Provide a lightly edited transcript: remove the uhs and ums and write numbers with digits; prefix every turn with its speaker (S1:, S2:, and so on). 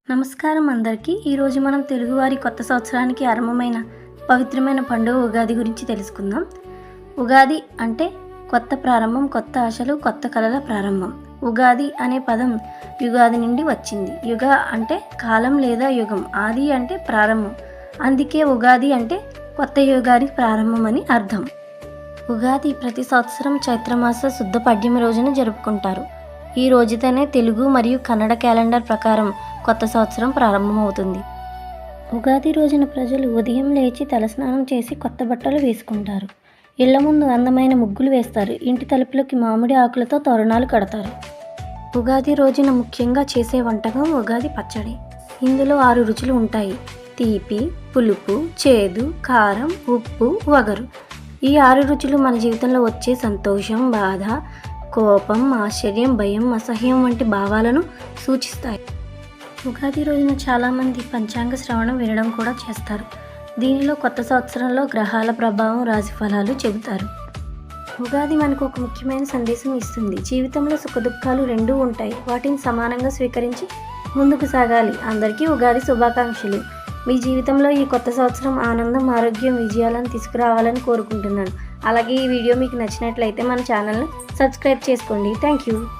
S1: నమస్కారం అందరికీ. ఈరోజు మనం తెలుగువారి కొత్త సంవత్సరానికి ఆరంభమైన పవిత్రమైన పండుగ ఉగాది గురించి తెలుసుకుందాం. ఉగాది అంటే కొత్త ప్రారంభం, కొత్త ఆశలు, కొత్త కళల ప్రారంభం. ఉగాది అనే పదం యుగాది నుండి వచ్చింది. యుగ అంటే కాలం లేదా యుగం, ఆది అంటే ప్రారంభం. అందుకే ఉగాది అంటే కొత్త యుగానికి ప్రారంభం అని అర్థం. ఉగాది ప్రతి సంవత్సరం చైత్రమాస శుద్ధ పడ్యమి రోజున జరుపుకుంటారు. ఈ రోజుతోనే తెలుగు మరియు కన్నడ క్యాలెండర్ ప్రకారం కొత్త సంవత్సరం ప్రారంభమవుతుంది. ఉగాది రోజున ప్రజలు ఉదయం లేచి తలస్నానం చేసి కొత్త బట్టలు వేసుకుంటారు. ఇళ్ల ముందు అందమైన ముగ్గులు వేస్తారు. ఇంటి తలుపులకి మామిడి ఆకులతో తోరణాలు కడతారు. ఉగాది రోజున ముఖ్యంగా చేసే వంటకం ఉగాది పచ్చడి. ఇందులో 6 రుచులు ఉంటాయి: తీపి, పులుపు, చేదు, కారం, ఉప్పు, వగరు. ఈ 6 రుచులు మన జీవితంలో వచ్చే సంతోషం, బాధ, కోపం, ఆశ్చర్యం, భయం, అసహ్యం వంటి భావాలను సూచిస్తాయి. ఉగాది రోజున చాలామంది పంచాంగ శ్రవణం వినడం కూడా చేస్తారు. దీనిలో కొత్త సంవత్సరంలో గ్రహాల ప్రభావం, రాశిఫలాలు చెబుతారు. ఉగాది మనకు ఒక ముఖ్యమైన సందేశం ఇస్తుంది. జీవితంలో సుఖదుఖాలు రెండూ ఉంటాయి. వాటిని సమానంగా స్వీకరించి ముందుకు సాగాలి. అందరికీ ఉగాది శుభాకాంక్షలు. మీ జీవితంలో ఈ కొత్త సంవత్సరం ఆనందం, ఆరోగ్యం, విజయాలను తీసుకురావాలని కోరుకుంటున్నాను. అలాగే ఈ వీడియో మీకు నచ్చినట్లయితే మన ఛానల్ని సబ్స్క్రైబ్ చేసుకోండి. Thank you.